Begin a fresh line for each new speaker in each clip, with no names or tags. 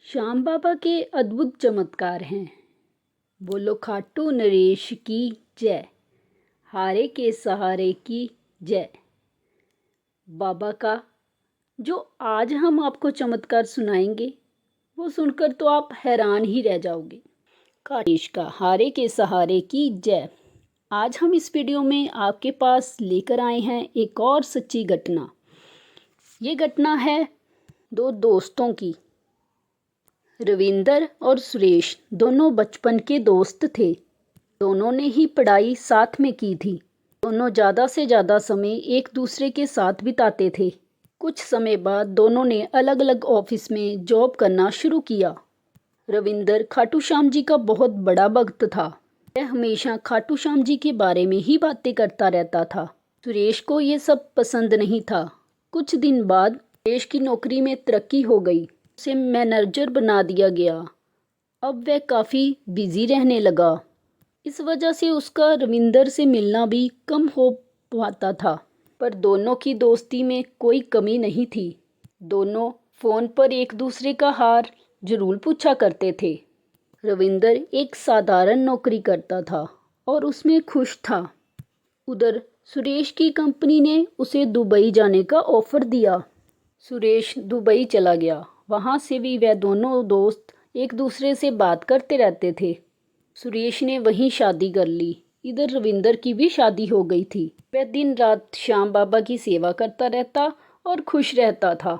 श्याम बाबा के अद्भुत चमत्कार हैं। बोलो खाटू नरेश की जय, हारे के सहारे की जय। बाबा का जो आज हम आपको चमत्कार सुनाएंगे वो सुनकर तो आप हैरान ही रह जाओगे। नरेश का हारे के सहारे की जय। आज हम इस वीडियो में आपके पास लेकर आए हैं एक और सच्ची घटना। ये घटना है दो दोस्तों की। रविंदर और सुरेश दोनों बचपन के दोस्त थे। दोनों ने ही पढ़ाई साथ में की थी। दोनों ज़्यादा से ज़्यादा समय एक दूसरे के साथ बिताते थे। कुछ समय बाद दोनों ने अलग अलग ऑफिस में जॉब करना शुरू किया। रविंदर खाटू श्याम जी का बहुत बड़ा भक्त था। वह हमेशा खाटू श्याम जी के बारे में ही बातें करता रहता था। सुरेश को ये सब पसंद नहीं था। कुछ दिन बाद सुरेश की नौकरी में तरक्की हो गई। उसे मैनेजर बना दिया गया। अब वह काफ़ी बिजी रहने लगा। इस वजह से उसका रविंदर से मिलना भी कम हो पाता था। पर दोनों की दोस्ती में कोई कमी नहीं थी। दोनों फ़ोन पर एक दूसरे का हाल जरूर पूछा करते थे। रविंदर एक साधारण नौकरी करता था और उसमें खुश था। उधर सुरेश की कंपनी ने उसे दुबई जाने का ऑफ़र दिया। सुरेश दुबई चला गया। वहाँ से भी वह दोनों दोस्त एक दूसरे से बात करते रहते थे। सुरेश ने वहीं शादी कर ली। इधर रविंदर की भी शादी हो गई थी। वह दिन रात श्याम बाबा की सेवा करता रहता और खुश रहता था।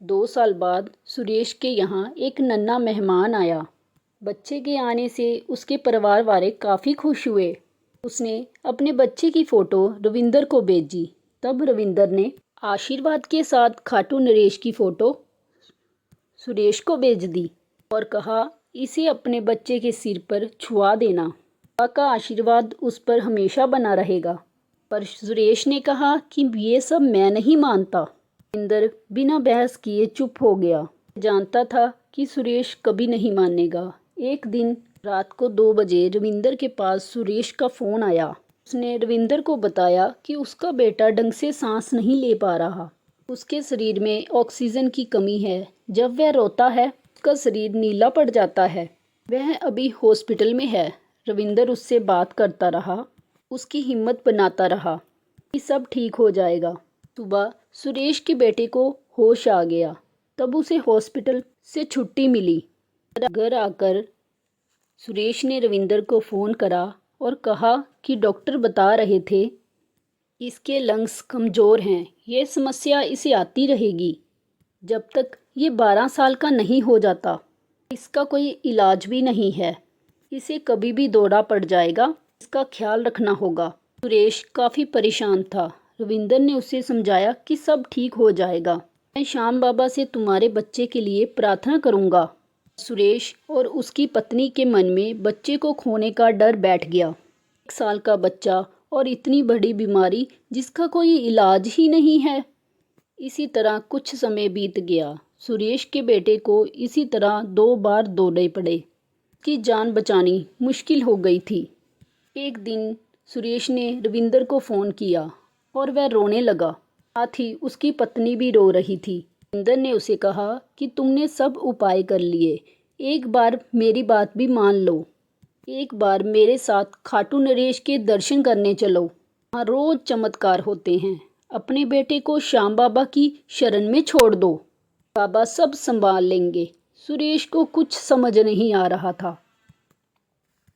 2 साल बाद सुरेश के यहाँ एक नन्हा मेहमान आया। बच्चे के आने से उसके परिवार वाले काफ़ी खुश हुए। उसने अपने बच्चे की फ़ोटो रविंदर को भेजी। तब रविंदर ने आशीर्वाद के साथ खाटू नरेश की फ़ोटो सुरेश को भेज दी और कहा, इसे अपने बच्चे के सिर पर छुआ देना। बाबा का आशीर्वाद उस पर हमेशा बना रहेगा। पर सुरेश ने कहा कि ये सब मैं नहीं मानता। रविंदर बिना बहस किए चुप हो गया। जानता था कि सुरेश कभी नहीं मानेगा। एक दिन रात को 2 बजे रविंदर के पास सुरेश का फ़ोन आया। उसने रविंदर को बताया कि उसका बेटा ढंग से सांस नहीं ले पा रहा। उसके शरीर में ऑक्सीजन की कमी है। जब वह रोता है उसका शरीर नीला पड़ जाता है। वह अभी हॉस्पिटल में है। रविंदर उससे बात करता रहा, उसकी हिम्मत बनाता रहा कि सब ठीक हो जाएगा। सुबह सुरेश के बेटे को होश आ गया। तब उसे हॉस्पिटल से छुट्टी मिली। घर आकर सुरेश ने रविंदर को फ़ोन करा और कहा कि डॉक्टर बता रहे थे इसके लंग्स कमज़ोर हैं। ये समस्या इसे आती रहेगी जब तक ये 12 साल का नहीं हो जाता। इसका कोई इलाज भी नहीं है। इसे कभी भी दौरा पड़ जाएगा। इसका ख्याल रखना होगा। सुरेश काफ़ी परेशान था। रविंदर ने उसे समझाया कि सब ठीक हो जाएगा। मैं श्याम बाबा से तुम्हारे बच्चे के लिए प्रार्थना करूँगा। सुरेश और उसकी पत्नी के मन में बच्चे को खोने का डर बैठ गया। 1 साल का बच्चा और इतनी बड़ी बीमारी जिसका कोई इलाज ही नहीं है। इसी तरह कुछ समय बीत गया। सुरेश के बेटे को इसी तरह 2 बार दौरे पड़े। उसकी जान बचानी मुश्किल हो गई थी। एक दिन सुरेश ने रविंदर को फ़ोन किया और वह रोने लगा। साथ ही उसकी पत्नी भी रो रही थी। रविंदर ने उसे कहा कि तुमने सब उपाय कर लिए, एक बार मेरी बात भी मान लो। एक बार मेरे साथ खाटू नरेश के दर्शन करने चलो। वहाँ रोज़ चमत्कार होते हैं। अपने बेटे को श्याम बाबा की शरण में छोड़ दो, बाबा सब संभाल लेंगे। सुरेश को कुछ समझ नहीं आ रहा था।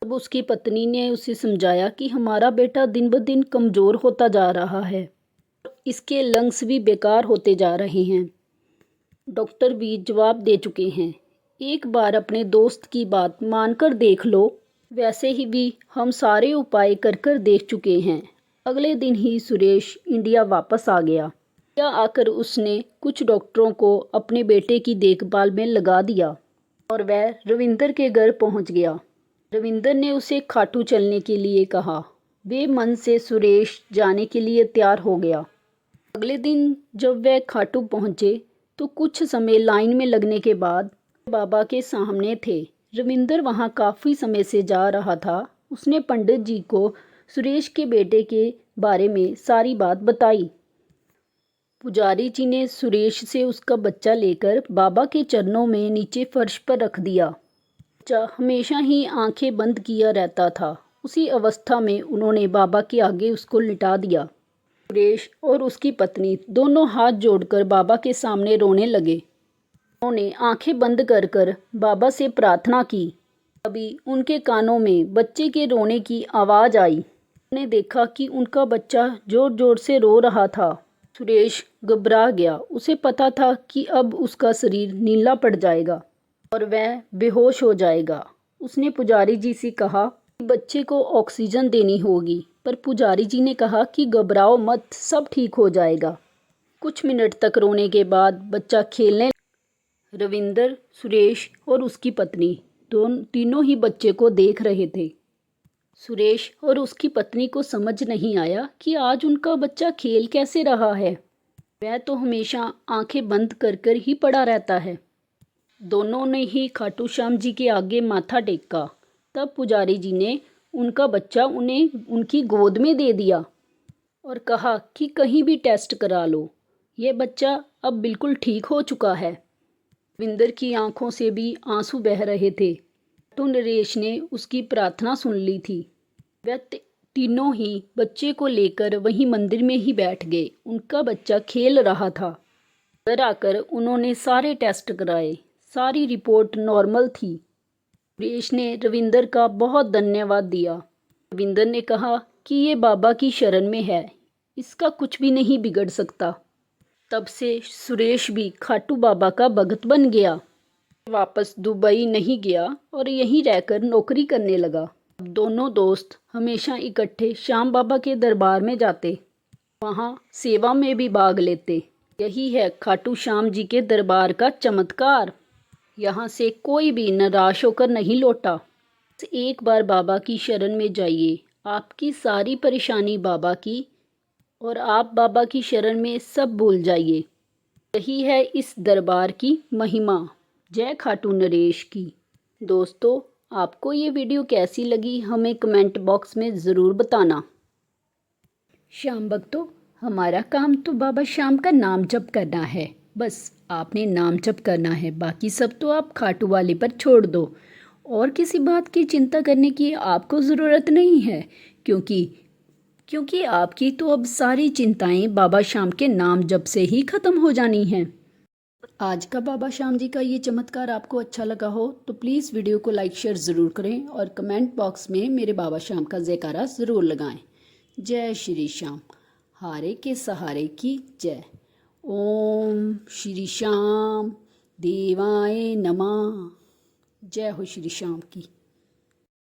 तब उसकी पत्नी ने उसे समझाया कि हमारा बेटा दिन ब दिन कमज़ोर होता जा रहा है। इसके लंग्स भी बेकार होते जा रहे हैं। डॉक्टर भी जवाब दे चुके हैं। एक बार अपने दोस्त की बात मानकर देख लो। वैसे ही भी हम सारे उपाय कर देख चुके हैं। अगले दिन ही सुरेश इंडिया वापस आ गया। इंडिया आकर उसने कुछ डॉक्टरों को अपने बेटे की देखभाल में लगा दिया और वह रविंदर के घर पहुंच गया। रविंदर ने उसे खाटू चलने के लिए कहा। वे मन से सुरेश जाने के लिए तैयार हो गया। अगले दिन जब वह खाटू पहुंचे तो कुछ समय लाइन में लगने के बाद बाबा के सामने थे। रविंदर वहां काफ़ी समय से जा रहा था। उसने पंडित जी को सुरेश के बेटे के बारे में सारी बात बताई। पुजारी जी ने सुरेश से उसका बच्चा लेकर बाबा के चरणों में नीचे फर्श पर रख दिया। बच्चा हमेशा ही आंखें बंद किया रहता था। उसी अवस्था में उन्होंने बाबा के आगे उसको लिटा दिया। सुरेश और उसकी पत्नी दोनों हाथ जोड़कर बाबा के सामने रोने लगे। उन्होंने आंखें बंद कर कर बाबा से प्रार्थना की। तभी उनके कानों में बच्चे के रोने की आवाज़ आई। उन्होंने देखा कि उनका बच्चा जोर जोर से रो रहा था। सुरेश घबरा गया। उसे पता था कि अब उसका शरीर नीला पड़ जाएगा और वह बेहोश हो जाएगा। उसने पुजारी जी से कहा कि बच्चे को ऑक्सीजन देनी होगी, पर पुजारी जी ने कहा कि घबराओ मत, सब ठीक हो जाएगा। कुछ मिनट तक रोने के बाद बच्चा खेलने। रविंदर, सुरेश और उसकी पत्नी तीनों ही बच्चे को देख रहे थे। सुरेश और उसकी पत्नी को समझ नहीं आया कि आज उनका बच्चा खेल कैसे रहा है। वह तो हमेशा आंखें बंद कर कर ही पड़ा रहता है। दोनों ने ही खाटू श्याम जी के आगे माथा टेका। तब पुजारी जी ने उनका बच्चा उन्हें उनकी गोद में दे दिया और कहा कि कहीं भी टेस्ट करा लो, ये बच्चा अब बिल्कुल ठीक हो चुका है। विंदर की आंखों से भी आंसू बह रहे थे। तो नरेश ने उसकी प्रार्थना सुन ली थी। वह तीनों ही बच्चे को लेकर वहीं मंदिर में ही बैठ गए। उनका बच्चा खेल रहा था। घर आकर उन्होंने सारे टेस्ट कराए। सारी रिपोर्ट नॉर्मल थी। नरेश ने रविंदर का बहुत धन्यवाद दिया। रविंदर ने कहा कि ये बाबा की शरण में है, इसका कुछ भी नहीं बिगड़ सकता। तब से सुरेश भी खाटू बाबा का भगत बन गया। वापस दुबई नहीं गया और यहीं रहकर नौकरी करने लगा। अब दोनों दोस्त हमेशा इकट्ठे श्याम बाबा के दरबार में जाते, वहाँ सेवा में भी भाग लेते। यही है खाटू श्याम जी के दरबार का चमत्कार। यहाँ से कोई भी निराश होकर नहीं लौटा। बस एक बार बाबा की शरण में जाइए, आपकी सारी परेशानी बाबा की, और आप बाबा की शरण में सब भूल जाइए। यही है इस दरबार की महिमा। जय खाटू नरेश की। दोस्तों, आपको ये वीडियो कैसी लगी हमें कमेंट बॉक्स में ज़रूर बताना। श्याम भक्तों, हमारा काम तो बाबा श्याम का नाम जप करना है। बस आपने नाम जप करना है, बाकी सब तो आप खाटू वाले पर छोड़ दो। और किसी बात की चिंता करने की आपको ज़रूरत नहीं है, क्योंकि आपकी तो अब सारी चिंताएं बाबा श्याम के नाम जप से ही ख़त्म हो जानी हैं। आज का बाबा श्याम जी का ये चमत्कार आपको अच्छा लगा हो तो प्लीज़ वीडियो को लाइक शेयर ज़रूर करें और कमेंट बॉक्स में मेरे बाबा श्याम का जयकारा ज़रूर लगाएं। जय श्री श्याम, हारे के सहारे की जय। ओम श्री श्याम देवाय नमः। जय हो श्री श्याम की।